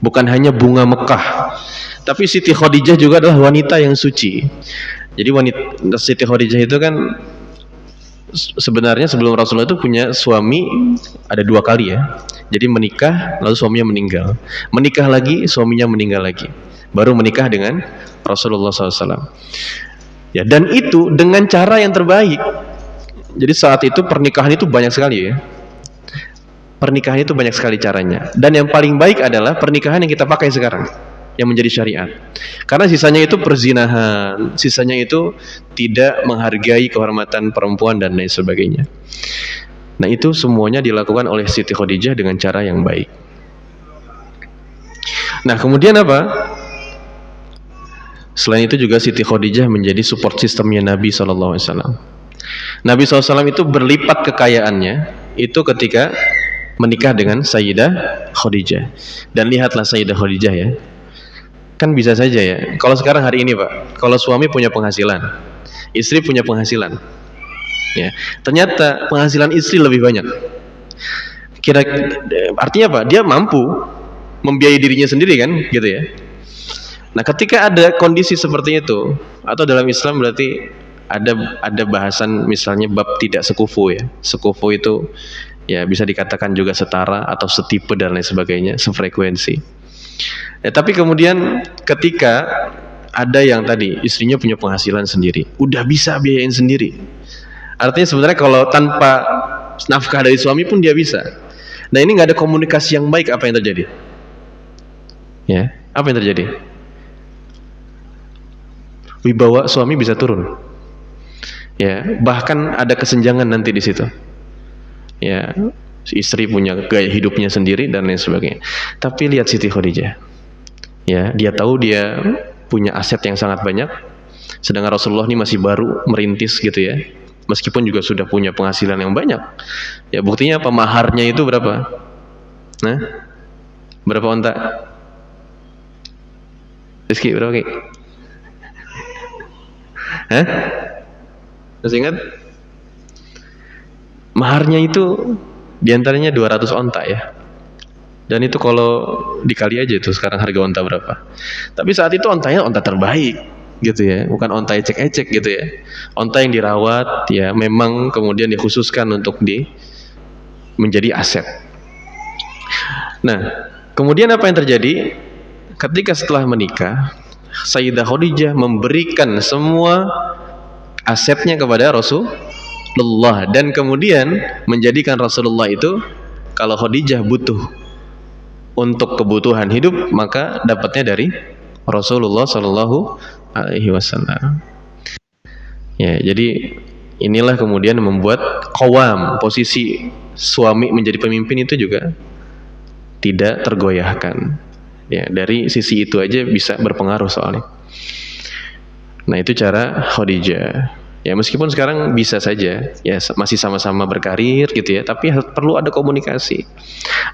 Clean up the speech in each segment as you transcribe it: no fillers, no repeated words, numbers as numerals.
bukan hanya bunga Mekah, tapi Siti Khadijah juga adalah wanita yang suci. Jadi wanita Siti Khadijah itu kan sebenarnya sebelum Rasulullah itu punya suami ada 2 kali ya. Jadi menikah lalu suaminya meninggal, menikah lagi suaminya meninggal lagi, baru menikah dengan Rasulullah SAW. Ya, dan itu dengan cara yang terbaik. Jadi saat itu pernikahan itu banyak sekali ya. Pernikahan itu banyak sekali caranya. Dan yang paling baik adalah pernikahan yang kita pakai sekarang, yang menjadi syariat. Karena sisanya itu perzinahan, sisanya itu tidak menghargai kehormatan perempuan dan lain sebagainya. Nah, itu semuanya dilakukan oleh Siti Khadijah dengan cara yang baik. Nah, kemudian apa? Selain itu juga Siti Khadijah menjadi support sistemnya Nabi SAW. Nabi SAW itu berlipat kekayaannya itu ketika menikah dengan Sayyidah Khadijah. Dan lihatlah Sayyidah Khadijah ya, kan bisa saja ya, kalau sekarang hari ini Pak, kalau suami punya penghasilan, istri punya penghasilan ya, ternyata penghasilan istri lebih banyak, artinya apa? Dia mampu membiayai dirinya sendiri kan, gitu ya. Nah, ketika ada kondisi seperti itu, atau dalam Islam berarti ada bahasan misalnya bab tidak sekufu ya. Sekufu itu ya bisa dikatakan juga setara atau setipe dan lain sebagainya, sefrekuensi. Ya, tapi kemudian ketika ada yang tadi istrinya punya penghasilan sendiri, udah bisa biayain sendiri. Artinya sebenarnya kalau tanpa nafkah dari suami pun dia bisa. Nah, ini nggak ada komunikasi yang baik, apa yang terjadi? Ya, apa yang terjadi? Wibawa suami bisa turun. Ya, bahkan ada kesenjangan nanti di situ. Ya, istri punya gaya hidupnya sendiri dan lain sebagainya. Tapi lihat Siti Khadijah. Ya, dia tahu dia punya aset yang sangat banyak. Sedangkan Rasulullah ini masih baru merintis gitu ya. Meskipun juga sudah punya penghasilan yang banyak. Ya, buktinya apa? Maharnya itu berapa? Nah, berapa onta? Rizky, berapa Ki? Hah? Masih ingat? Maharnya itu diantaranya 200 onta ya. Dan itu kalau dikali aja itu sekarang harga onta berapa. Tapi saat itu ontanya onta terbaik gitu ya, bukan onta ecek-ecek gitu ya. Onta yang dirawat ya, memang kemudian dikhususkan untuk menjadi aset. Nah, kemudian apa yang terjadi? Ketika setelah menikah, Sayyidah Khadijah memberikan semua asetnya kepada Rasulullah, dan kemudian menjadikan Rasulullah itu kalau Khadijah butuh untuk kebutuhan hidup maka dapatnya dari Rasulullah Shallallahu Alaihi Wasallam. Ya, jadi inilah kemudian membuat qawam, posisi suami menjadi pemimpin itu juga tidak tergoyahkan. Ya, dari sisi itu aja bisa berpengaruh soalnya. Nah, itu cara Khadijah. Ya, meskipun sekarang bisa saja ya masih sama-sama berkarir gitu ya, tapi perlu ada komunikasi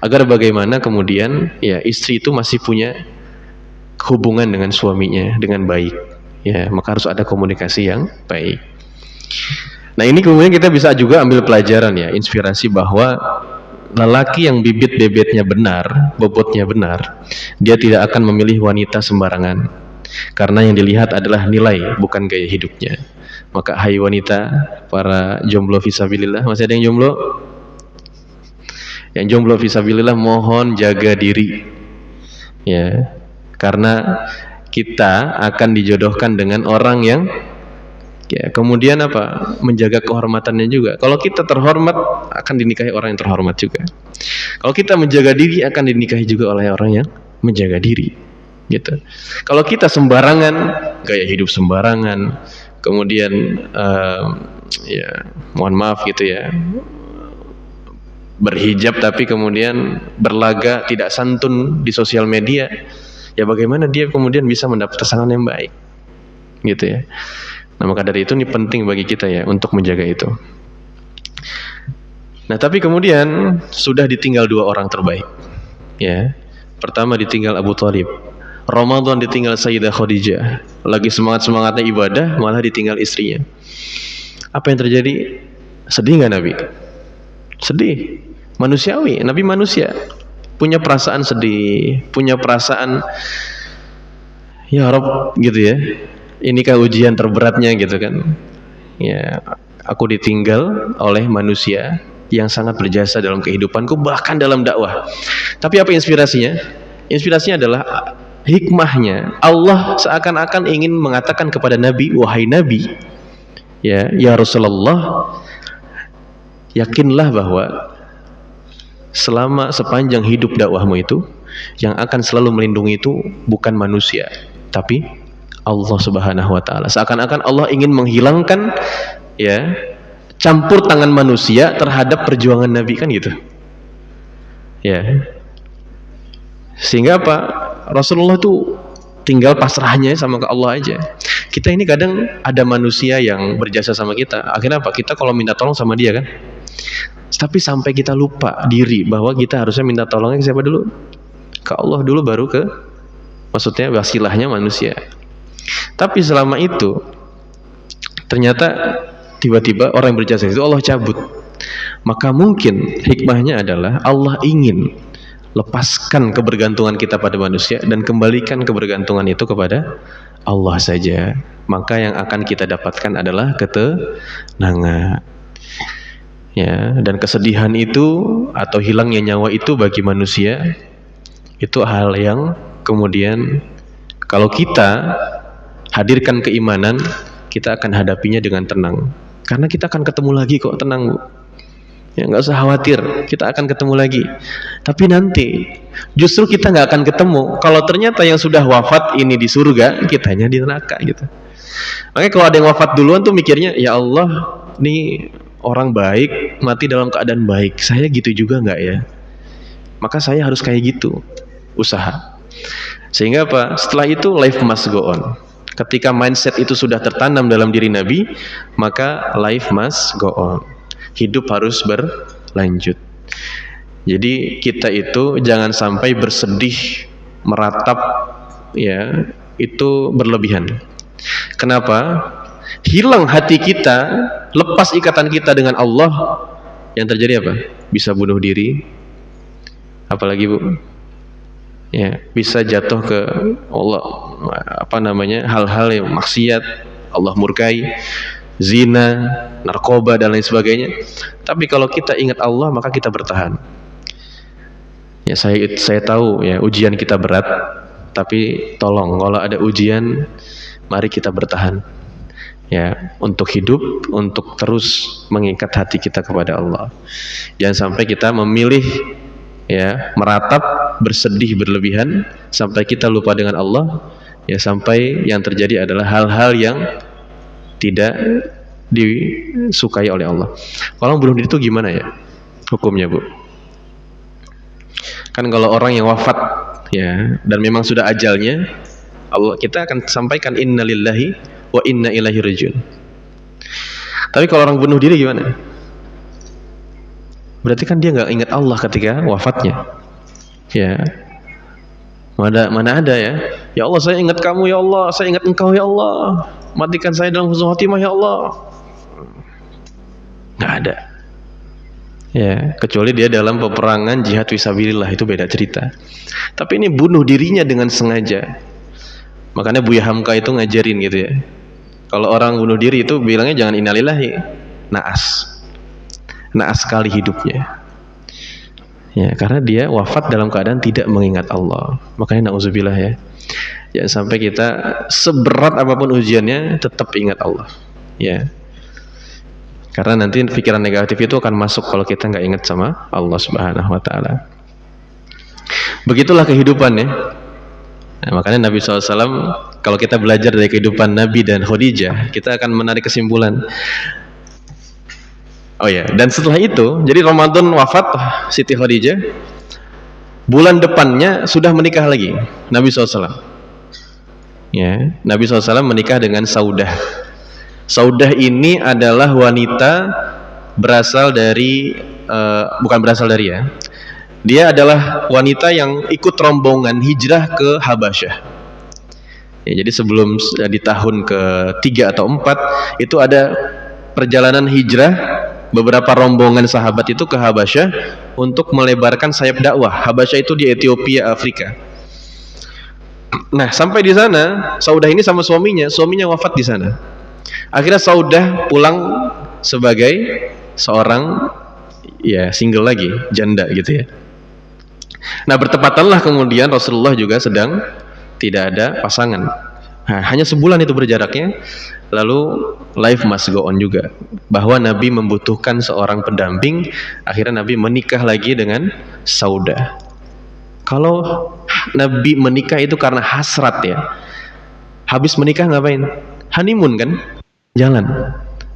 agar bagaimana kemudian ya istri itu masih punya hubungan dengan suaminya dengan baik. Ya, maka harus ada komunikasi yang baik. Nah, ini kemudian kita bisa juga ambil pelajaran ya, inspirasi bahwa lelaki yang bibit bebetnya benar, bobotnya benar, dia tidak akan memilih wanita sembarangan. Karena yang dilihat adalah nilai, bukan gaya hidupnya. Maka hai wanita, para jomblo fisabilillah, masih ada yang jomblo? Yang jomblo fisabilillah, mohon jaga diri. Ya, karena kita akan dijodohkan dengan orang yang ya, kemudian apa? Menjaga kehormatannya juga. Kalau kita terhormat, akan dinikahi orang yang terhormat juga. Kalau kita menjaga diri, akan dinikahi juga oleh orang yang menjaga diri. Gitu. Kalau kita sembarangan, gaya hidup sembarangan, kemudian ya mohon maaf gitu ya, berhijab tapi kemudian berlaga tidak santun di sosial media, ya bagaimana dia kemudian bisa mendapat pasangan yang baik, gitu ya. Nah, maka dari itu ini penting bagi kita ya untuk menjaga itu. Nah, tapi kemudian sudah ditinggal 2 orang terbaik. Ya, pertama ditinggal Abu Thalib. Ramadan ditinggal Sayyidah Khadijah. Lagi semangat-semangatnya ibadah, malah ditinggal istrinya. Apa yang terjadi? Sedih nggak Nabi? Sedih. Manusiawi, Nabi manusia. punya perasaan sedih, punya perasaan ya Rob gitu ya. Inikah ujian terberatnya gitu kan. Ya, aku ditinggal oleh manusia yang sangat berjasa dalam kehidupanku, bahkan dalam dakwah. Tapi apa inspirasinya? Inspirasinya adalah hikmahnya. Allah seakan-akan ingin mengatakan kepada Nabi, wahai Nabi, ya Rasulullah, yakinlah bahwa selama sepanjang hidup dakwahmu itu, yang akan selalu melindungi itu bukan manusia, tapi Allah Subhanahu wa taala. Seakan-akan Allah ingin menghilangkan ya campur tangan manusia terhadap perjuangan Nabi kan gitu. Ya. Sehingga apa? Rasulullah tuh tinggal pasrahnya sama ke Allah aja. Kita ini kadang ada manusia yang berjasa sama kita. Akhirnya apa? Kita kalau minta tolong sama dia kan. Tapi sampai kita lupa diri bahwa kita harusnya minta tolongnya ke siapa dulu? Ke Allah dulu, baru ke, maksudnya wasilahnya manusia. Tapi selama itu ternyata tiba-tiba orang yang berjasa itu Allah cabut. Maka mungkin hikmahnya adalah Allah ingin lepaskan kebergantungan kita pada manusia dan kembalikan kebergantungan itu kepada Allah saja. Maka yang akan kita dapatkan adalah ketenangan. Ya, dan kesedihan itu atau hilangnya nyawa itu bagi manusia itu hal yang kemudian kalau kita hadirkan keimanan, kita akan hadapinya dengan tenang. Karena kita akan ketemu lagi kok, tenang Bu. Ya, nggak usah khawatir, kita akan ketemu lagi. Tapi nanti justru kita nggak akan ketemu kalau ternyata yang sudah wafat ini di surga, kitanya di neraka gitu. Makanya kalau ada yang wafat duluan tuh mikirnya, ya Allah, nih orang baik mati dalam keadaan baik, saya gitu juga nggak ya? Maka saya harus kayak gitu, usaha. Sehingga apa? Setelah itu life must go on. Ketika mindset itu sudah tertanam dalam diri Nabi, maka life must go on. Hidup harus berlanjut. Jadi kita itu jangan sampai bersedih, meratap, ya itu berlebihan. Kenapa? Hilang hati kita, lepas ikatan kita dengan Allah, yang terjadi apa? Bisa bunuh diri, apalagi Bu, ya bisa jatuh ke Allah, apa namanya, hal-hal yang maksiat, Allah murkai, zina, narkoba dan lain sebagainya. Tapi kalau kita ingat Allah, maka kita bertahan. Ya saya tahu ya ujian kita berat, tapi tolong kalau ada ujian, mari kita bertahan. Ya, untuk hidup, untuk terus mengikat hati kita kepada Allah. Jangan sampai kita memilih ya meratap, bersedih berlebihan sampai kita lupa dengan Allah, ya sampai yang terjadi adalah hal-hal yang tidak disukai oleh Allah. Kalau bunuh diri itu gimana ya hukumnya Bu? Kan kalau orang yang wafat ya dan memang sudah ajalnya, Allah, kita akan sampaikan innalillahi wa inna ilaihi rajiun. Tapi kalau orang bunuh diri gimana? Berarti kan dia nggak ingat Allah ketika wafatnya. Ya, mana ada ya? Ya Allah, saya ingat kamu ya Allah, saya ingat engkau ya Allah, matikan saya dalam husnul khotimah ya Allah. Nggak ada. Ya, kecuali dia dalam peperangan jihad fisabilillah, itu beda cerita. Tapi ini bunuh dirinya dengan sengaja. Makanya Buya Hamka itu ngajarin gitu ya. Kalau orang bunuh diri itu bilangnya jangan innalillahi, naas sekali hidupnya. Ya, karena dia wafat dalam keadaan tidak mengingat Allah. Makanya na'udzubillah ya. Jangan sampai kita seberat apapun ujiannya tetap ingat Allah. Ya. Karena nanti pikiran negatif itu akan masuk kalau kita nggak ingat sama Allah Subhanahu wa taala. Begitulah kehidupannya. Nah, makanya Nabi SAW, kalau kita belajar dari kehidupan Nabi dan Khadijah, kita akan menarik kesimpulan. Oh ya, dan setelah itu, jadi Ramadan wafat Siti Khadijah, bulan depannya sudah menikah lagi Nabi SAW. Ya, Nabi SAW menikah dengan Saudah. Saudah ini adalah wanita berasal dari, bukan berasal dari ya, dia adalah wanita yang ikut rombongan hijrah ke Habasyah. Ya, jadi sebelum di tahun ke-3 atau 4 itu ada perjalanan hijrah beberapa rombongan sahabat itu ke Habasyah untuk melebarkan sayap dakwah. Habasyah itu di Ethiopia, Afrika. Nah, sampai di sana, Saudah ini sama suaminya wafat di sana. Akhirnya Saudah pulang sebagai seorang ya single lagi, janda gitu ya. Nah, bertepatanlah kemudian Rasulullah juga sedang tidak ada pasangan. Nah, hanya sebulan itu berjaraknya. Lalu life must go on juga, bahwa Nabi membutuhkan seorang pendamping. Akhirnya Nabi menikah lagi dengan Saudah. Kalau Nabi menikah itu karena hasrat ya. Habis menikah ngapain? Honeymoon kan? Jalan.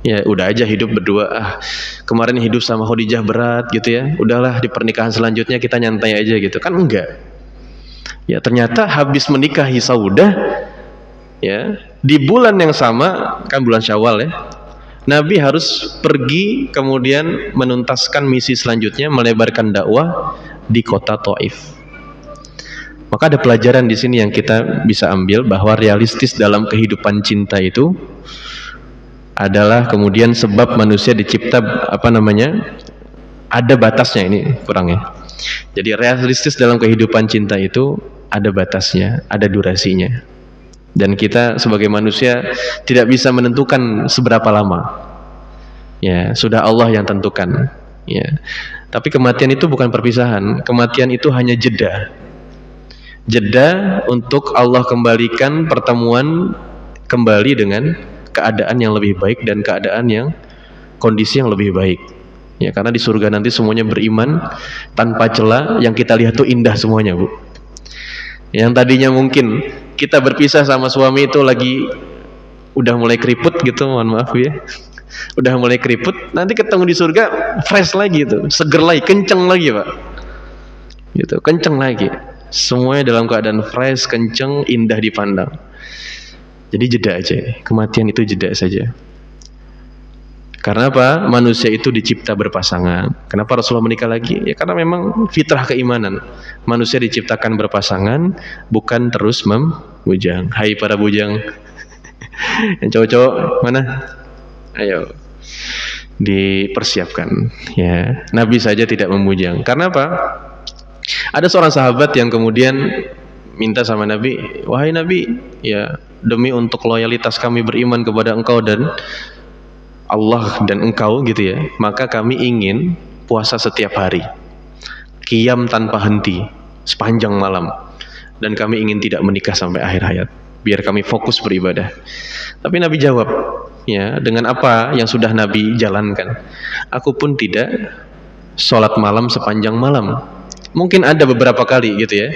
Ya udah aja hidup berdua. Kemarin hidup sama Khadijah berat gitu ya. Udahlah di pernikahan selanjutnya kita nyantai aja gitu. Kan enggak. Ya ternyata habis menikahi Saudah ya, di bulan yang sama, kan bulan Syawal ya, Nabi harus pergi kemudian menuntaskan misi selanjutnya, melebarkan dakwah di kota Taif. Maka ada pelajaran di sini yang kita bisa ambil, bahwa realistis dalam kehidupan cinta itu adalah kemudian sebab manusia dicipta ada batasnya, ini kurangnya. Jadi realistis dalam kehidupan cinta itu ada batasnya, ada durasinya. Dan kita sebagai manusia tidak bisa menentukan seberapa lama. Ya, sudah Allah yang tentukan. Ya. Tapi kematian itu bukan perpisahan. Kematian itu hanya jeda. Jeda untuk Allah kembalikan pertemuan kembali dengan keadaan yang lebih baik dan keadaan yang kondisi yang lebih baik. Ya, karena di surga nanti semuanya beriman tanpa celah, yang kita lihat tuh indah semuanya, Bu. Yang tadinya mungkin kita berpisah sama suami itu lagi udah mulai keriput gitu, mohon maaf ya. Udah mulai keriput, nanti ketemu di surga fresh lagi tuh, seger lagi, kenceng lagi, Pak. Gitu, kenceng lagi. Semuanya dalam keadaan fresh, kenceng, indah dipandang. Jadi jeda aja, kematian itu jeda saja. Karena apa? Manusia itu dicipta berpasangan. Kenapa Rasulullah menikah lagi? Ya karena memang fitrah keimanan. Manusia diciptakan berpasangan, bukan terus membujang. Hai para bujang. Yang cowok-cowok mana? Ayo. Dipersiapkan ya. Nabi saja tidak membujang. Karena apa? Ada seorang sahabat yang kemudian minta sama Nabi, wahai Nabi, ya demi untuk loyalitas kami beriman kepada engkau dan Allah dan engkau gitu ya, maka kami ingin puasa setiap hari, qiyam tanpa henti sepanjang malam, dan kami ingin tidak menikah sampai akhir hayat, biar kami fokus beribadah. Tapi Nabi jawab ya dengan apa yang sudah Nabi jalankan, aku pun tidak sholat malam sepanjang malam. Mungkin ada beberapa kali gitu ya,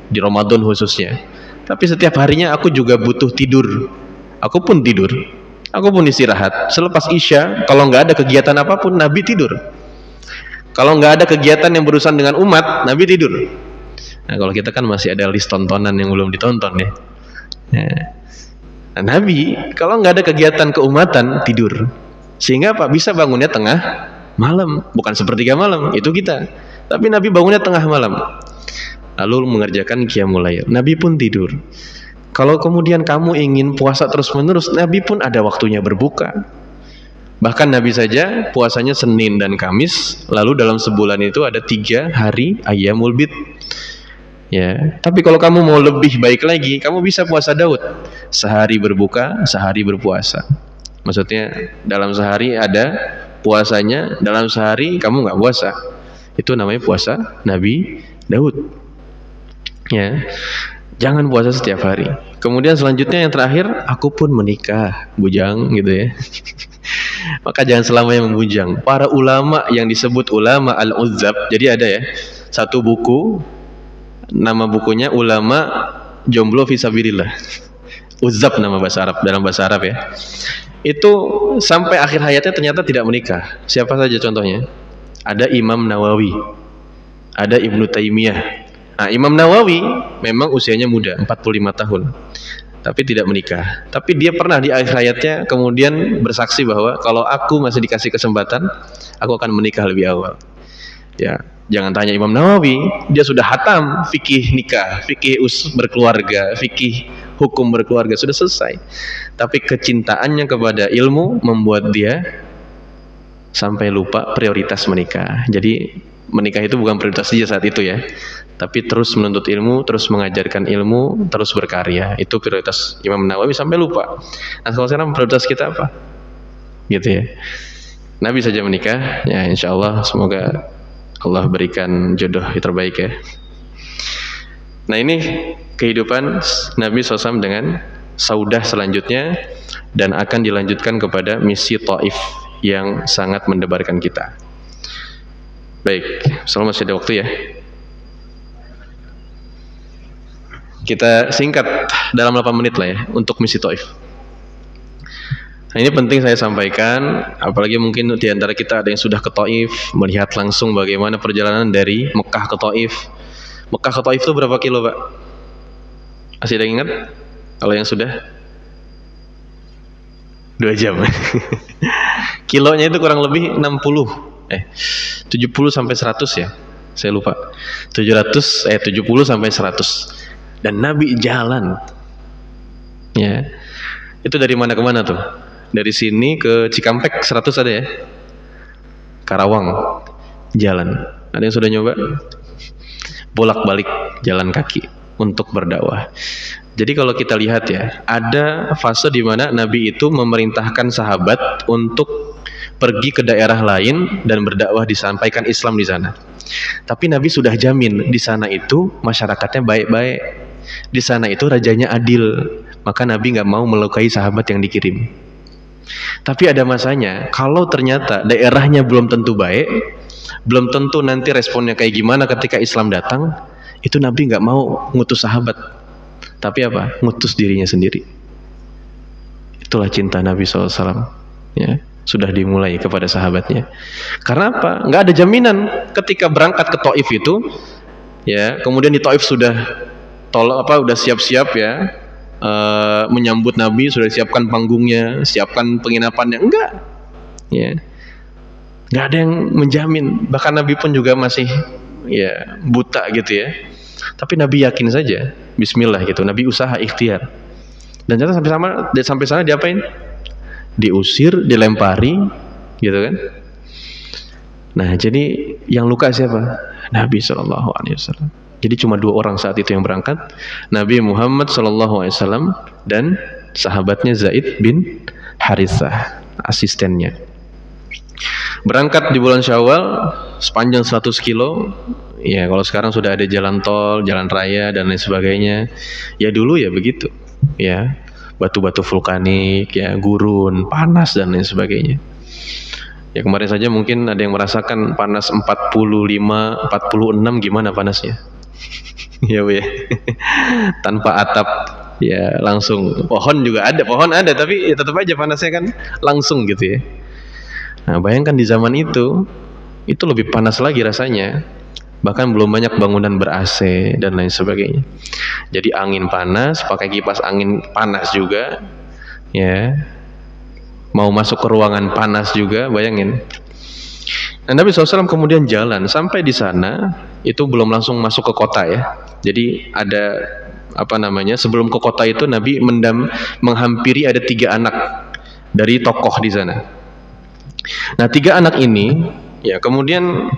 di Ramadan khususnya, tapi setiap harinya aku juga butuh tidur. Aku pun tidur, aku pun istirahat. Selepas Isya, kalau nggak ada kegiatan apapun, Nabi tidur. Kalau nggak ada kegiatan yang berurusan dengan umat, Nabi tidur. Nah, kalau kita kan masih ada list tontonan yang belum ditonton ya. Nah, Nabi kalau nggak ada kegiatan keumatan, tidur. Sehingga apa? Bisa bangunnya tengah malam, bukan sepertiga malam, itu kita. Tapi Nabi bangunnya tengah malam, lalu mengerjakan qiyamul lail. Nabi pun tidur. Kalau kemudian kamu ingin puasa terus menerus, Nabi pun ada waktunya berbuka. Bahkan Nabi saja puasanya Senin dan Kamis, lalu dalam sebulan itu ada 3 hari ayyamul bid. Ya, tapi kalau kamu mau lebih baik lagi, kamu bisa puasa Daud, sehari berbuka, sehari berpuasa. Maksudnya dalam sehari ada puasanya, dalam sehari kamu nggak puasa. Itu namanya puasa Nabi Daud. Ya, jangan puasa setiap hari. Kemudian selanjutnya yang terakhir, aku pun menikah, bujang gitu ya. Maka jangan selamanya membujang. Para ulama yang disebut ulama al-uzzab, jadi ada ya satu buku, nama bukunya Ulama Jomblo Fisabilillah. Uzzab nama bahasa Arab, dalam bahasa Arab ya. Itu sampai akhir hayatnya ternyata tidak menikah. Siapa saja contohnya? Ada Imam Nawawi, ada Ibnu Taimiyah. Nah, Imam Nawawi memang usianya muda, 45 tahun, tapi tidak menikah. Tapi dia pernah di akhir hayatnya kemudian bersaksi bahwa kalau aku masih dikasih kesempatan, aku akan menikah lebih awal. Ya, jangan tanya Imam Nawawi, dia sudah hatam fikih nikah, fikih berkeluarga, fikih hukum berkeluarga, sudah selesai. Tapi kecintaannya kepada ilmu membuat dia sampai lupa prioritas menikah. Jadi menikah itu bukan prioritas dia saat itu ya, tapi terus menuntut ilmu, terus mengajarkan ilmu, terus berkarya. Itu prioritas Imam Nawawi sampai lupa. Nah kalau sekarang prioritas kita apa? Gitu ya. Nabi saja menikah, ya insya Allah semoga Allah berikan jodoh yang terbaik ya. Nah ini kehidupan Nabi SAW dengan Saudah selanjutnya, dan akan dilanjutkan kepada misi Taif yang sangat mendebarkan kita. Baik, selama masih ada waktu ya. Kita singkat dalam 8 menit lah ya untuk misi Taif. Nah, ini penting saya sampaikan, apalagi mungkin di antara kita ada yang sudah ke Taif, melihat langsung bagaimana perjalanan dari Mekah ke Taif. Mekah ke Taif itu berapa kilo, Pak? Masih ada yang ingat? Kalau yang sudah 2 jam. Kilonya itu kurang lebih 70 sampai 100 ya. Saya lupa. 70 sampai 100. Dan Nabi jalan. Ya. Itu dari mana ke mana tuh? Dari sini ke Cikampek 100 ada ya? Karawang jalan. Ada yang sudah nyoba? Bolak-balik jalan kaki untuk berdakwah. Jadi kalau kita lihat ya, ada fase di mana Nabi itu memerintahkan sahabat untuk pergi ke daerah lain dan berdakwah, disampaikan Islam di sana. Tapi Nabi sudah jamin di sana itu masyarakatnya baik-baik, di sana itu rajanya adil, maka Nabi nggak mau melukai sahabat yang dikirim. Tapi ada masanya, kalau ternyata daerahnya belum tentu baik, belum tentu nanti responnya kayak gimana ketika Islam datang, itu Nabi nggak mau ngutus sahabat, tapi apa? Ngutus dirinya sendiri. Itulah cinta Nabi SAW ya, sudah dimulai kepada sahabatnya. Karena apa? Nggak ada jaminan ketika berangkat ke Taif itu ya, kemudian di Taif sudah udah siap-siap ya, menyambut Nabi, sudah siapkan panggungnya, siapkan penginapannya. Enggak ya, nggak ada yang menjamin. Bahkan Nabi pun juga masih ya buta gitu ya, tapi Nabi yakin saja, bismillah gitu. Nabi usaha ikhtiar, dan ternyata sampai sana diapain? Diusir, dilempari gitu kan. Nah jadi yang luka siapa? Nabi SAW. Jadi cuma 2 orang saat itu yang berangkat, Nabi Muhammad SAW dan sahabatnya Zaid bin Harithah, asistennya. Berangkat di bulan Syawal sepanjang 100 kilo. Ya kalau sekarang sudah ada jalan tol, jalan raya dan lain sebagainya. Ya dulu ya begitu. Ya, batu-batu vulkanik, ya gurun, panas dan lain sebagainya. Ya kemarin saja mungkin ada yang merasakan panas 45, 46 gimana panasnya. Ya Bu ya. Tanpa atap. Ya langsung. Pohon ada tapi ya tetap aja panasnya kan langsung gitu ya. Nah bayangkan di zaman itu lebih panas lagi rasanya, bahkan belum banyak bangunan ber-AC dan lain sebagainya. Jadi angin panas, pakai kipas angin panas juga ya, mau masuk ke ruangan panas juga, bayangin. Nah, Nabi SAW kemudian jalan sampai di sana, itu belum langsung masuk ke kota ya. Jadi ada sebelum ke kota itu Nabi menghampiri ada 3 anak dari tokoh di sana. Nah 3 anak ini ya kemudian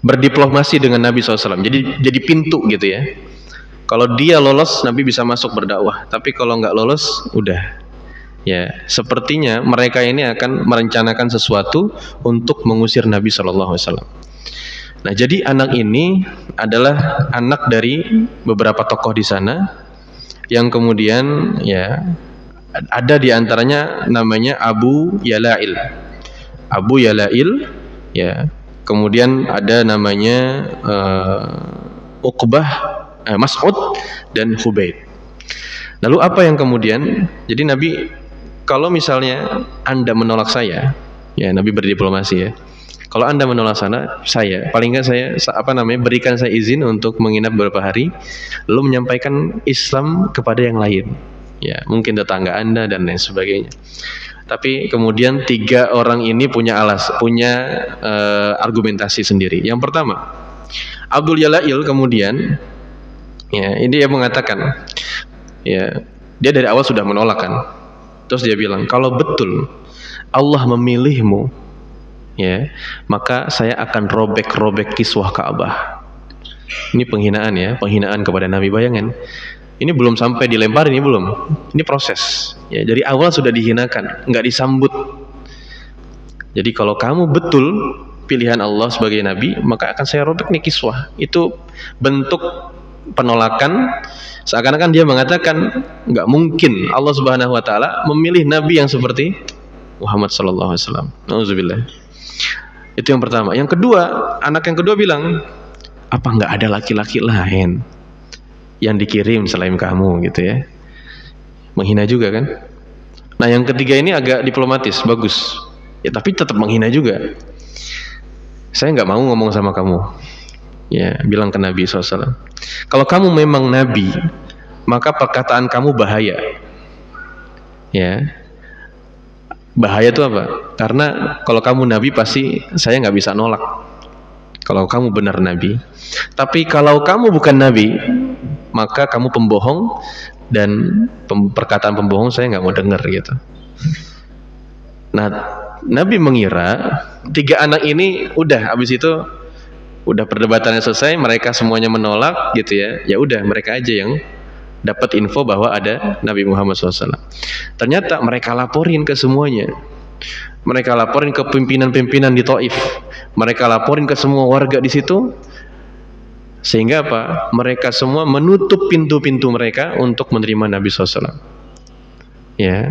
berdiplomasi dengan Nabi SAW. Jadi pintu gitu ya. Kalau dia lolos, Nabi bisa masuk berdakwah. Tapi kalau nggak lolos, udah. Ya, sepertinya mereka ini akan merencanakan sesuatu untuk mengusir Nabi SAW. Nah, jadi anak ini adalah anak dari beberapa tokoh di sana, yang kemudian ya ada di antaranya namanya Abu Yalail. Abu Yalail ya. Kemudian ada namanya Uqbah, Mas'ud dan Hubaid. Lalu apa yang kemudian? Jadi Nabi, kalau misalnya Anda menolak saya, ya Nabi berdiplomasi ya. Kalau Anda menolak saya, paling nggak saya berikan saya izin untuk menginap beberapa hari, lalu menyampaikan Islam kepada yang lain. Ya, mungkin tetangga Anda dan lain sebagainya. Tapi kemudian 3 orang ini punya argumentasi sendiri. Yang pertama, Abdul Yalail kemudian ya, ini dia mengatakan ya, dia dari awal sudah menolak kan. Terus dia bilang, kalau betul Allah memilihmu, ya, maka saya akan robek-robek kiswah Ka'bah. Ini penghinaan ya, penghinaan kepada Nabi. Bayangin, ini belum sampai dilemparin, ini belum, ini proses ya. Dari awal sudah dihinakan, nggak disambut. Jadi kalau kamu betul pilihan Allah sebagai Nabi, maka akan saya robek nih kiswah. Itu bentuk penolakan, seakan-akan dia mengatakan nggak mungkin Allah Subhanahu Wa Taala memilih Nabi yang seperti Muhammad Sallallahu Alaihi Wasallam. Nauzubillah. Itu yang pertama. Yang kedua, anak yang kedua bilang, apa nggak ada laki-laki lain yang dikirim selain kamu gitu ya? Menghina juga kan? Nah yang ketiga ini agak diplomatis, bagus. Ya tapi tetap menghina juga. Saya nggak mau ngomong sama kamu. Ya, bilang ke Nabi SAW. Kalau kamu memang Nabi, maka perkataan kamu bahaya. Ya, bahaya itu apa? Karena kalau kamu Nabi pasti saya nggak bisa nolak. Kalau kamu benar Nabi. Tapi kalau kamu bukan Nabi, maka kamu pembohong, dan perkataan pembohong saya nggak mau dengar gitu. Nah, Nabi mengira tiga anak ini udah, habis itu udah perdebatannya selesai, mereka semuanya menolak gitu ya. Ya udah, mereka aja yang dapat info bahwa ada Nabi Muhammad SAW. Ternyata mereka laporin ke semuanya. Mereka laporin ke pimpinan-pimpinan di Taif. Mereka laporin ke semua warga di situ. Sehingga apa? Mereka semua menutup pintu-pintu mereka untuk menerima Nabi SAW. Ya,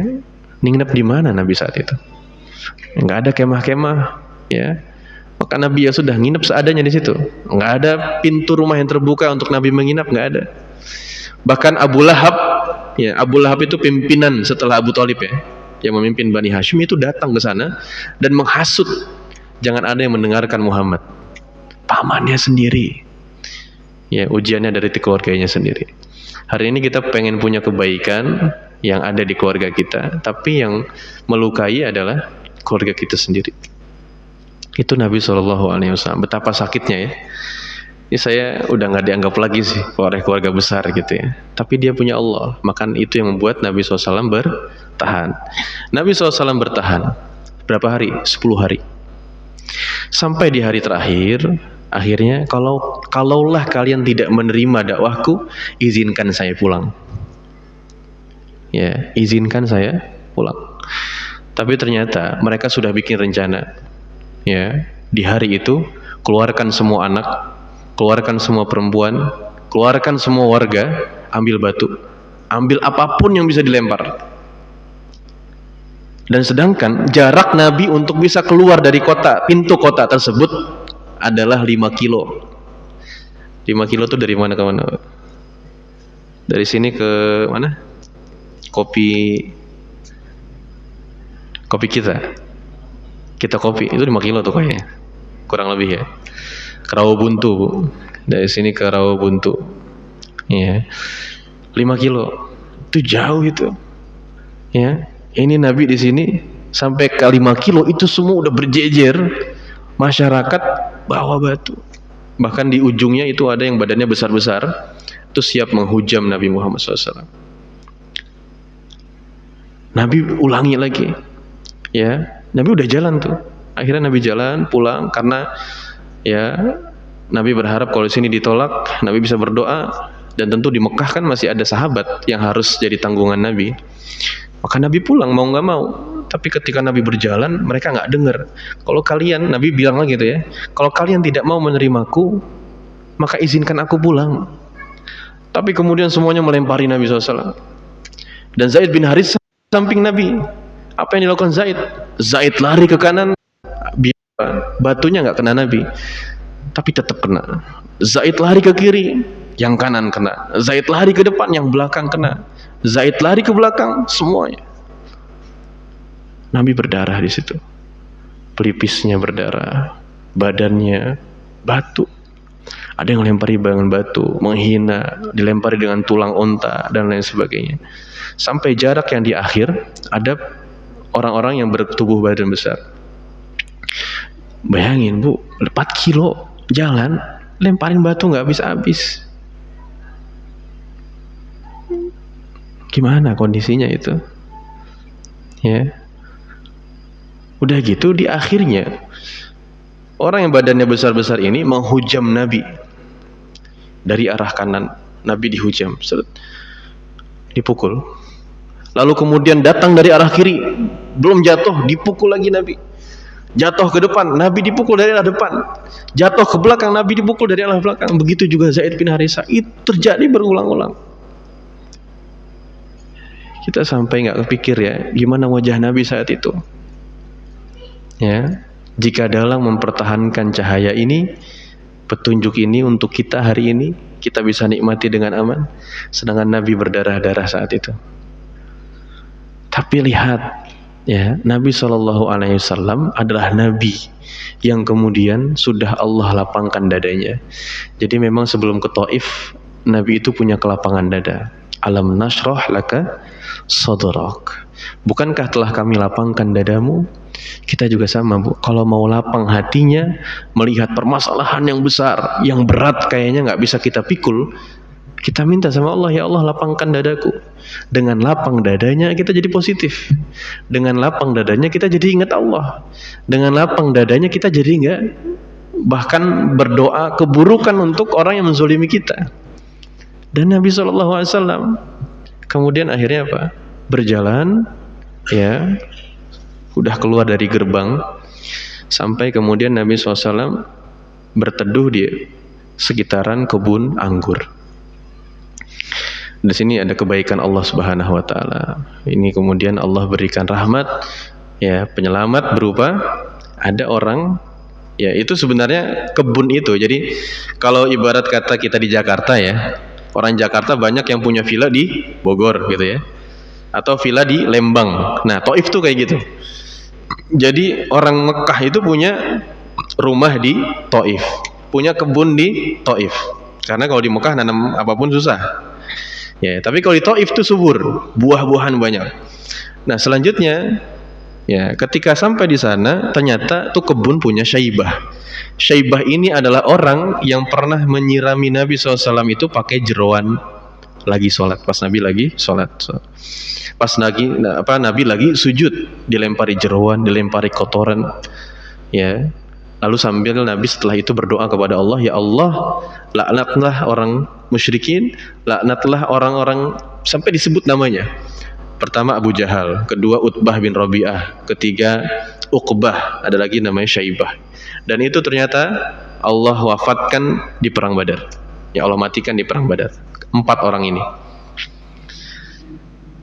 nginep di mana Nabi saat itu? Nggak ada kemah-kemah, ya. Maka Nabi ya sudah nginep seadanya di situ. Nggak ada pintu rumah yang terbuka untuk Nabi menginap, nggak ada. Bahkan Abu Lahab, ya, Abu Lahab itu pimpinan setelah Abu Thalib ya, yang memimpin Bani Hashim, itu datang ke sana dan menghasut jangan ada yang mendengarkan Muhammad. Pamannya sendiri. Ya, ujiannya dari keluarganya sendiri. Hari ini kita pengen punya kebaikan yang ada di keluarga kita, tapi yang melukai adalah keluarga kita sendiri. Itu Nabi SAW. Betapa sakitnya ya. Ini saya udah nggak dianggap lagi sih oleh keluarga besar gitu ya. Tapi dia punya Allah. Maka itu yang membuat Nabi SAW bertahan. Nabi SAW bertahan berapa hari? 10 hari. Sampai di hari terakhir, akhirnya kalaulah kalian tidak menerima dakwahku, izinkan saya pulang. Ya, izinkan saya pulang. Tapi ternyata mereka sudah bikin rencana. Ya, di hari itu keluarkan semua anak, keluarkan semua perempuan, keluarkan semua warga, ambil batu, ambil apapun yang bisa dilempar. Dan sedangkan jarak Nabi untuk bisa keluar dari kota, pintu kota tersebut adalah 5 kilo. 5 kilo itu dari mana ke mana? Dari sini ke mana? Kopi kita kopi itu 5 kilo tuh kayaknya, kurang lebih ya. Ke Rawabuntu, Bu. Dari sini ke Rawabuntu, ya, 5 kilo itu jauh itu ya. Ini Nabi di sini sampai ke 5 kilo itu semua udah berjejer masyarakat bawa batu, bahkan di ujungnya itu ada yang badannya besar-besar itu siap menghujam Nabi Muhammad SAW. Nabi ulangi lagi ya. Nabi udah jalan tuh, akhirnya Nabi jalan pulang karena ya Nabi berharap kalau di sini ditolak Nabi bisa berdoa, dan tentu di Mekah kan masih ada sahabat yang harus jadi tanggungan Nabi. Maka Nabi pulang mau nggak mau. Tapi ketika Nabi berjalan, mereka nggak dengar. Kalau kalian, Nabi bilang lagi gitu ya, kalau kalian tidak mau menerimaku, maka izinkan aku pulang. Tapi kemudian semuanya melempari Nabi SAW. Dan Zaid bin Harits samping Nabi. Apa yang dilakukan Zaid? Zaid lari ke kanan, batunya nggak kena Nabi, tapi tetap kena. Zaid lari ke kiri, yang kanan kena. Zaid lari ke depan, yang belakang kena. Zaid lari ke belakang, semuanya. Nabi berdarah di situ. Pelipisnya berdarah, badannya batu. Ada yang lempari dengan batu, menghina, dilempari dengan tulang unta dan lain sebagainya. Sampai jarak yang di akhir ada orang-orang yang bertubuh badan besar. Bayangin, Bu, 4 kilo jalan, lemparin batu nggak habis-habis. Gimana kondisinya itu? Ya. Udah gitu di akhirnya orang yang badannya besar-besar ini menghujam Nabi dari arah kanan. Nabi dihujam, dipukul. Lalu kemudian datang dari arah kiri, belum jatuh, dipukul lagi Nabi. Jatuh ke depan, Nabi dipukul dari arah depan. Jatuh ke belakang, Nabi dipukul dari arah belakang. Begitu juga Zaid bin Harisah. Itu terjadi berulang-ulang. Kita sampai nggak kepikir ya, gimana wajah Nabi saat itu. Ya, jika dalam mempertahankan cahaya ini, petunjuk ini untuk kita hari ini, kita bisa nikmati dengan aman, sedangkan Nabi berdarah-darah saat itu. Tapi lihat, ya, Nabi SAW adalah Nabi yang kemudian sudah Allah lapangkan dadanya. Jadi memang sebelum ke Taif, Nabi itu punya kelapangan dada. Alam nashrah laka sadrak. Bukankah telah kami lapangkan dadamu? Kita juga sama, Bu. Kalau mau lapang hatinya, melihat permasalahan yang besar, yang berat kayaknya nggak bisa kita pikul, kita minta sama Allah, ya Allah lapangkan dadaku. Dengan lapang dadanya kita jadi positif. Dengan lapang dadanya kita jadi ingat Allah. Dengan lapang dadanya kita jadi nggak bahkan berdoa keburukan untuk orang yang menzolimi kita. Dan Nabi SAW kemudian akhirnya apa? Berjalan, ya, udah keluar dari gerbang, sampai kemudian Nabi SAW berteduh di sekitaran kebun anggur. Di sini ada kebaikan Allah Subhanahu wa taala. Ini kemudian Allah berikan rahmat, ya, penyelamat berupa ada orang, ya, itu sebenarnya kebun itu. Jadi kalau ibarat kata kita di Jakarta, ya, orang Jakarta banyak yang punya villa di Bogor gitu ya, atau villa di Lembang. Nah, Taif tuh kayak gitu. Jadi orang Mekah itu punya rumah di Taif, punya kebun di Taif. Karena kalau di Mekah nanam apapun susah. Ya, tapi kalau di Taif itu subur, buah-buahan banyak. Nah, selanjutnya, ya, ketika sampai di sana, ternyata tuh kebun punya Syaibah. Syaibah ini adalah orang yang pernah menyirami Nabi SAW itu pakai jeroan lagi sholat, pas Nabi lagi sholat. Pas Nabi lagi sujud, dilempari jeroan, dilempari kotoran, ya. Lalu sambil Nabi setelah itu berdoa kepada Allah, ya Allah, laknatlah orang musyrikin, laknatlah orang-orang, sampai disebut namanya. Pertama Abu Jahal, kedua Utbah bin Rabi'ah, ketiga Uqbah, ada lagi namanya Syaibah. Dan itu ternyata Allah wafatkan di perang Badar. Ya, Allah matikan di perang Badar. 4 orang ini.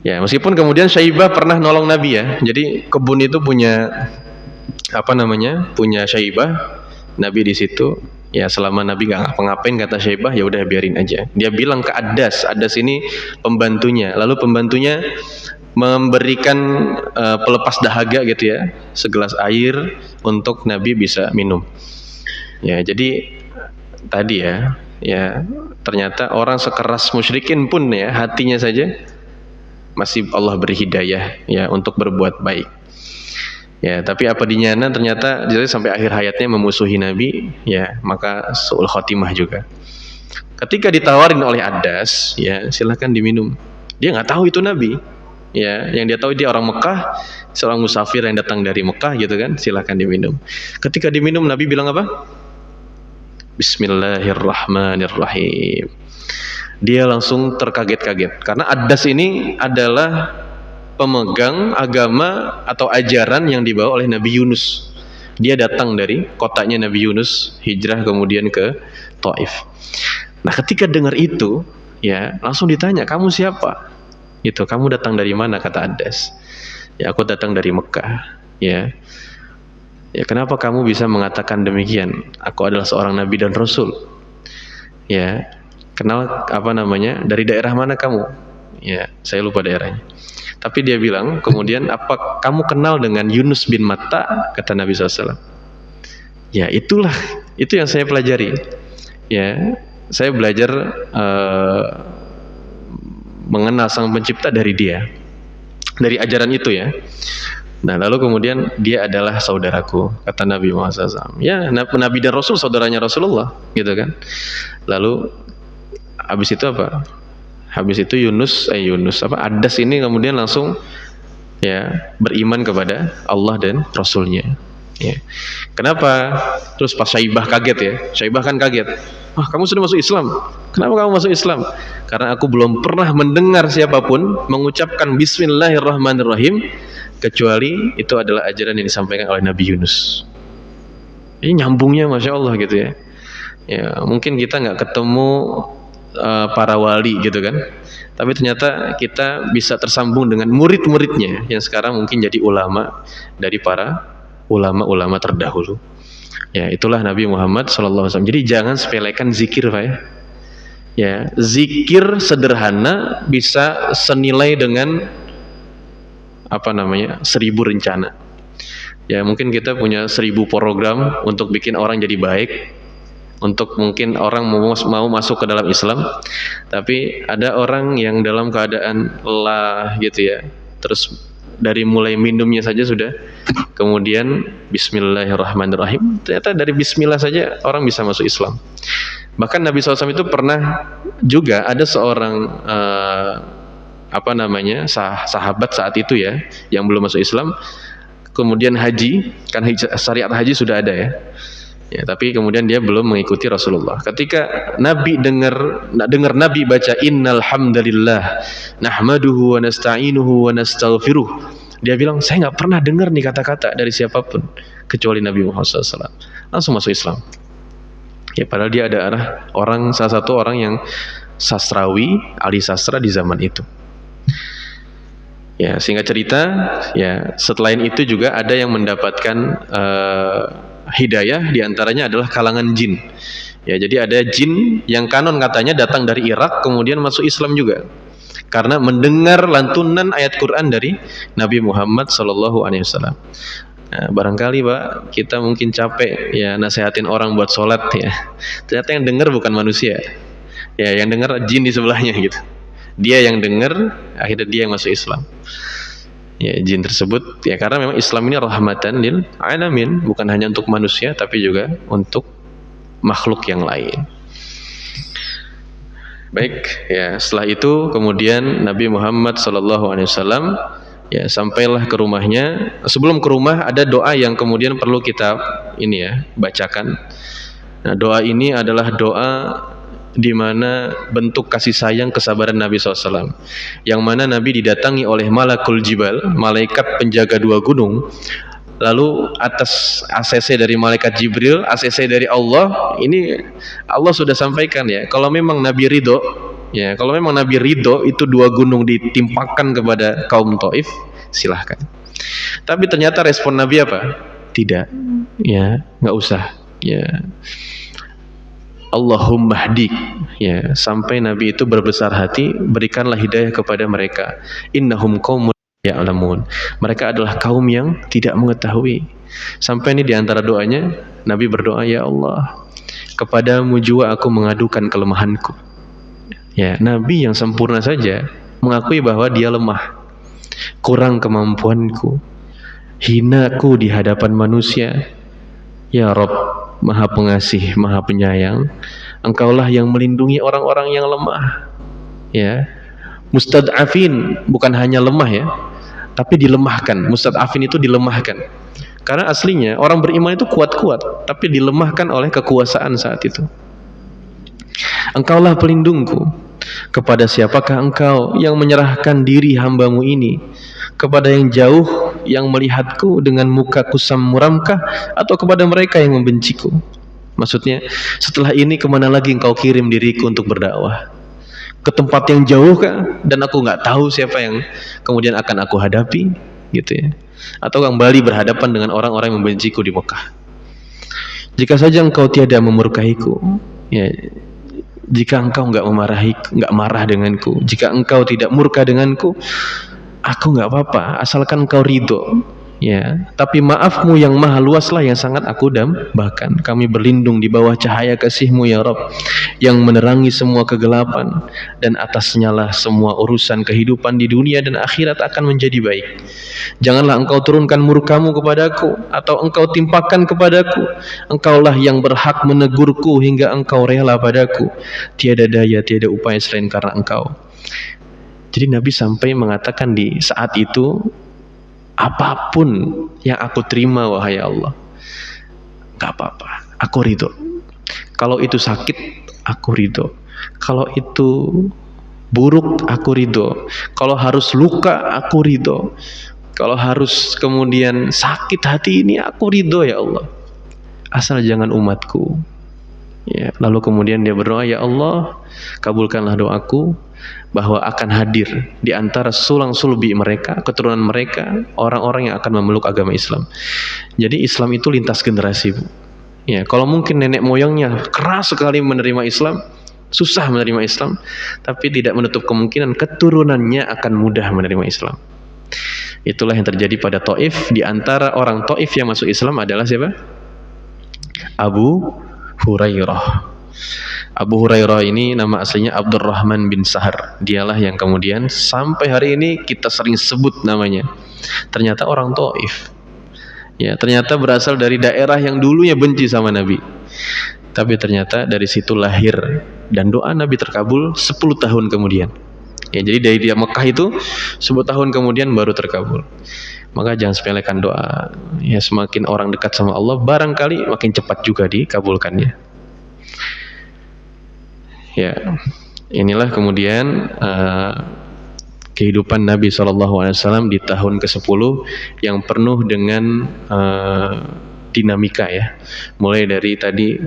Ya, meskipun kemudian Syaibah pernah nolong Nabi, ya. Jadi kebun itu punya punya Syaibah. Nabi di situ, ya, selama Nabi nggak ngapa-ngapain, kata Syaibah, ya udah biarin aja. Dia bilang ke Adas ini pembantunya. Lalu pembantunya memberikan pelepas dahaga gitu ya, segelas air untuk Nabi bisa minum. Ya, jadi tadi ya ternyata orang sekeras musyrikin pun, ya, hatinya saja masih Allah beri hidayah, ya, untuk berbuat baik. Ya, tapi apa dinyana ternyata jadi sampai akhir hayatnya memusuhi Nabi, ya, maka su'ul khotimah juga. Ketika ditawarin oleh Adas, ya, silahkan diminum. Dia nggak tahu itu Nabi, ya, yang dia tahu dia orang Mekah, seorang musafir yang datang dari Mekah gitu kan, silahkan diminum. Ketika diminum, Nabi bilang apa? Bismillahirrahmanirrahim. Dia langsung terkaget-kaget karena Adas ini adalah pemegang agama atau ajaran yang dibawa oleh Nabi Yunus. Dia datang dari kotanya Nabi Yunus, hijrah kemudian ke Taif. Nah, ketika dengar itu, ya, langsung ditanya, kamu siapa? Itu, kamu datang dari mana? Kata Adas. Ya, aku datang dari Mekah. Ya, ya, kenapa kamu bisa mengatakan demikian? Aku adalah seorang Nabi dan Rasul. Ya, kenal dari daerah mana kamu? Ya, saya lupa daerahnya. Tapi dia bilang kemudian, apa kamu kenal dengan Yunus bin Matta? Kata Nabi SAW. Ya, itu yang saya pelajari. Ya, saya belajar mengenal Sang Pencipta dari dia, dari ajaran itu, ya. Nah, lalu kemudian dia adalah saudaraku, kata Nabi Muhammad SAW. Ya, Nabi dan Rasul saudaranya Rasulullah, gitu kan. Lalu habis itu apa? Habis itu Adas ini kemudian langsung ya, beriman kepada Allah dan Rasulnya. Ya. Kenapa? Terus pas Syaibah kaget ya, Syaibah kan kaget. Wah, kamu sudah masuk Islam. Kenapa kamu masuk Islam? Karena aku belum pernah mendengar siapapun mengucapkan Bismillahirrahmanirrahim kecuali itu adalah ajaran yang disampaikan oleh Nabi Yunus. Ini nyambungnya Masya Allah gitu ya. Ya, mungkin kita nggak ketemu para wali gitu kan, tapi ternyata kita bisa tersambung dengan murid-muridnya yang sekarang mungkin jadi ulama dari para ulama-ulama terdahulu. Ya, itulah Nabi Muhammad SAW. Jadi jangan sepelekan zikir, Pak ya. Ya, zikir sederhana bisa senilai dengan 1000 rencana. Ya, mungkin kita punya 1000 program untuk bikin orang jadi baik, untuk mungkin orang mau masuk ke dalam Islam, tapi ada orang yang dalam keadaan lelah gitu ya, terus dari mulai minumnya saja sudah, kemudian Bismillahirrahmanirrahim, ternyata dari Bismillah saja orang bisa masuk Islam. Bahkan Nabi SAW itu pernah juga ada seorang sahabat saat itu ya, yang belum masuk Islam, kemudian haji, kan syariat haji sudah ada ya. Ya, tapi kemudian dia belum mengikuti Rasulullah. Ketika Nabi dengar Nabi baca innal hamdalillah nahmaduhu wa nasta'inuhu wa nastaghfiruh, dia bilang, saya nggak pernah dengar nih kata-kata dari siapapun kecuali Nabi Muhammad SAW. Langsung masuk Islam. Ya, padahal dia adalah salah satu orang yang sastrawi, ahli sastra di zaman itu. Ya, singkat cerita, ya setelah itu juga ada yang mendapatkan hidayah, diantaranya adalah kalangan jin. Ya, jadi ada jin yang kanon katanya datang dari Irak kemudian masuk Islam juga karena mendengar lantunan ayat Quran dari Nabi Muhammad SAW. Nah, barangkali Pak, kita mungkin capek ya nasihatin orang buat sholat ya. Ternyata yang dengar bukan manusia. Ya, yang dengar jin di sebelahnya gitu. Dia yang dengar, akhirnya dia yang masuk Islam. Ya, jin tersebut ya, karena memang Islam ini rahmatan lil alamin, bukan hanya untuk manusia tapi juga untuk makhluk yang lain. Baik, ya setelah itu kemudian Nabi Muhammad SAW ya sampailah ke rumahnya. Sebelum ke rumah ada doa yang kemudian perlu kita bacakan. Nah, doa ini adalah doa di mana bentuk kasih sayang kesabaran Nabi SAW, yang mana Nabi didatangi oleh malakul jibal, malaikat penjaga 2 gunung. Lalu atas ACC dari malaikat Jibril, ACC dari Allah, ini Allah sudah sampaikan ya, kalau memang Nabi ridho ya, kalau memang Nabi ridho itu 2 gunung ditimpakan kepada kaum Taif, silahkan. Tapi ternyata respon Nabi apa? Tidak, ya nggak usah ya, Allahumma hdik ya, sampai Nabi itu berbesar hati, berikanlah hidayah kepada mereka, innahum qaumun ya'lamun, mereka adalah kaum yang tidak mengetahui. Sampai ini diantara doanya Nabi berdoa, ya Allah, kepadamu jua aku mengadukan kelemahanku. Ya, Nabi yang sempurna saja mengakui bahwa dia lemah, kurang kemampuanku, hinaku di hadapan manusia. Ya Rabb, Maha Pengasih, Maha Penyayang, Engkaulah yang melindungi orang-orang yang lemah. Ya, mustad'afin, bukan hanya lemah ya, tapi dilemahkan. Mustad'afin itu dilemahkan. Karena aslinya orang beriman itu kuat-kuat, tapi dilemahkan oleh kekuasaan saat itu. Engkaulah pelindungku. Kepada siapakah engkau yang menyerahkan diri hambamu ini? Kepada yang jauh yang melihatku dengan muka kusam muramkah, atau kepada mereka yang membenciku? Maksudnya, setelah ini kemana lagi engkau kirim diriku untuk berdakwah? Ke tempat yang jauh kah? Dan aku nggak tahu siapa yang kemudian akan aku hadapi, gitu ya. Atau kembali berhadapan dengan orang-orang yang membenciku di Mekah. Jika saja engkau tiada memurkahiku, ya, jika engkau nggak marah denganku, jika engkau tidak murka denganku, aku nggak apa-apa, asalkan engkau ridho. Ya, tapi maafmu yang maha luaslah yang sangat aku dambakan. Kami berlindung di bawah cahaya kasih-Mu ya Rabb, yang menerangi semua kegelapan, dan atasnya lah semua urusan kehidupan di dunia dan akhirat akan menjadi baik. Janganlah engkau turunkan murkamu kepadaku, atau engkau timpakan kepadaku. Engkaulah yang berhak menegurku hingga engkau rela padaku. Tiada daya, tiada upaya selain karena engkau. Jadi Nabi sampai mengatakan di saat itu, apapun yang aku terima wahai Allah, gak apa-apa, aku ridho. Kalau itu sakit, aku ridho. Kalau itu buruk, aku ridho. Kalau harus luka, aku ridho. Kalau harus kemudian sakit hati ini, aku ridho ya Allah, asal jangan umatku. Ya, lalu kemudian dia berdoa, ya Allah, kabulkanlah doaku bahwa akan hadir di antara sulang sulbi mereka, keturunan mereka, orang-orang yang akan memeluk agama Islam. Jadi Islam itu lintas generasi, Bu. Ya, kalau mungkin nenek moyangnya keras sekali menerima Islam, susah menerima Islam, tapi tidak menutup kemungkinan keturunannya akan mudah menerima Islam. Itulah yang terjadi pada Taif. Di antara orang Taif yang masuk Islam adalah siapa? Abu Hurairah. Abu Hurairah ini nama aslinya Abdurrahman bin Sahar. Dialah yang kemudian sampai hari ini kita sering sebut namanya. Ternyata orang Taif. Ya, ternyata berasal dari daerah yang dulunya benci sama Nabi. Tapi ternyata dari situ lahir dan doa Nabi terkabul 10 tahun kemudian. Ya, jadi dari dia Mekah itu 10 tahun kemudian baru terkabul. Maka jangan sepelekan doa. Ya, semakin orang dekat sama Allah, barangkali makin cepat juga dikabulkannya. Ya, inilah kemudian kehidupan Nabi SAW di tahun ke-10 yang penuh dengan dinamika, ya. Mulai dari tadi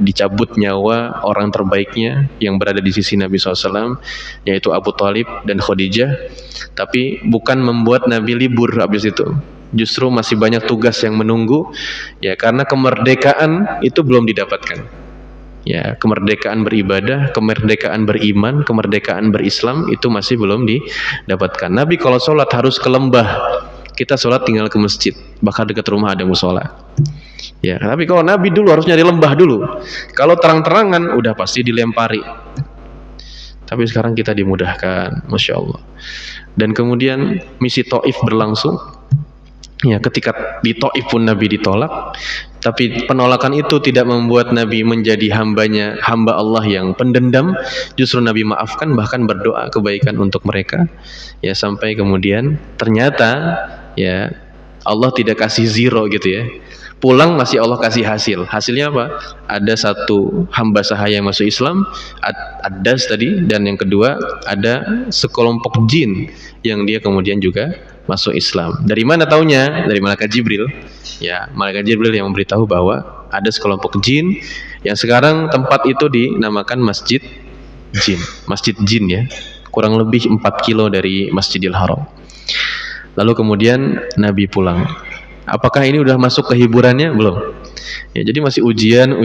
dicabut nyawa orang terbaiknya yang berada di sisi Nabi SAW, yaitu Abu Thalib dan Khadijah. Tapi bukan membuat Nabi libur habis itu. Justru masih banyak tugas yang menunggu, ya, karena kemerdekaan itu belum didapatkan. Ya, kemerdekaan beribadah, kemerdekaan beriman, kemerdekaan berislam itu masih belum didapatkan. Nabi kalau sholat harus ke lembah. Kita sholat tinggal ke masjid, bahkan dekat rumah ada musola. Ya, tapi kalau Nabi dulu harus nyari lembah dulu. Kalau terang-terangan udah pasti dilempari. Tapi sekarang kita dimudahkan, Masya Allah. Dan kemudian misi Taif berlangsung. Ya, ketika di Taif pun Nabi ditolak. Tapi penolakan itu tidak membuat Nabi menjadi hamba Allah yang pendendam. Justru Nabi maafkan, bahkan berdoa kebaikan untuk mereka. Ya, sampai kemudian ternyata, ya, Allah tidak kasih zero gitu, ya. Pulang masih Allah kasih hasil. Hasilnya apa? Ada satu hamba sahaya yang masuk Islam, Ad-Das tadi, dan yang kedua ada sekelompok jin yang dia kemudian juga masuk Islam. Dari mana taunya? Dari malaikat Jibril. Ya, malaikat Jibril yang memberitahu bahwa ada sekelompok jin yang sekarang tempat itu dinamakan Masjid Jin. Masjid Jin, ya. Kurang lebih 4 kilo dari Masjidil Haram. Lalu kemudian Nabi pulang. Apakah ini udah masuk ke hiburannya? Belum. Ya, jadi masih ujian.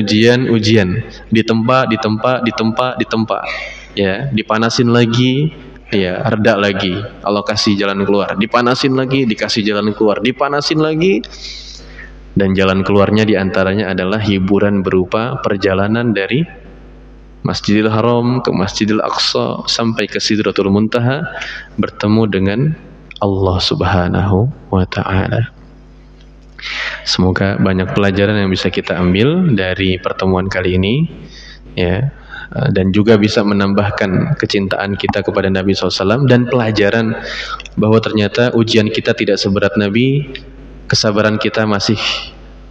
Ditempa. Ya, dipanasin lagi, ya, reda lagi. Allah kasih jalan keluar. Dipanasin lagi, dikasih jalan keluar. Dipanasin lagi. Dan jalan keluarnya diantaranya adalah hiburan berupa perjalanan dari Masjidil Haram ke Masjidil Aqsa sampai ke Sidratul Muntaha, bertemu dengan Allah Subhanahu wa Ta'ala. Semoga banyak pelajaran yang bisa kita ambil dari pertemuan kali ini, ya, dan juga bisa menambahkan kecintaan kita kepada Nabi SAW dan pelajaran bahwa ternyata ujian kita tidak seberat Nabi, kesabaran kita masih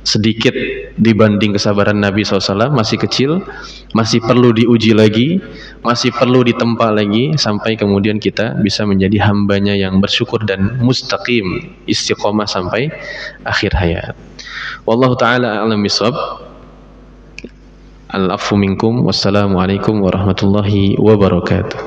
sedikit dibanding kesabaran Nabi SAW, masih kecil, masih perlu diuji lagi, masih perlu ditempa lagi, sampai kemudian kita bisa menjadi hambanya yang bersyukur dan mustaqim, istiqomah sampai akhir hayat. Wallahu ta'ala a'lam bishawab. Al-afu minkum. Wassalamualaikum warahmatullahi wabarakatuh.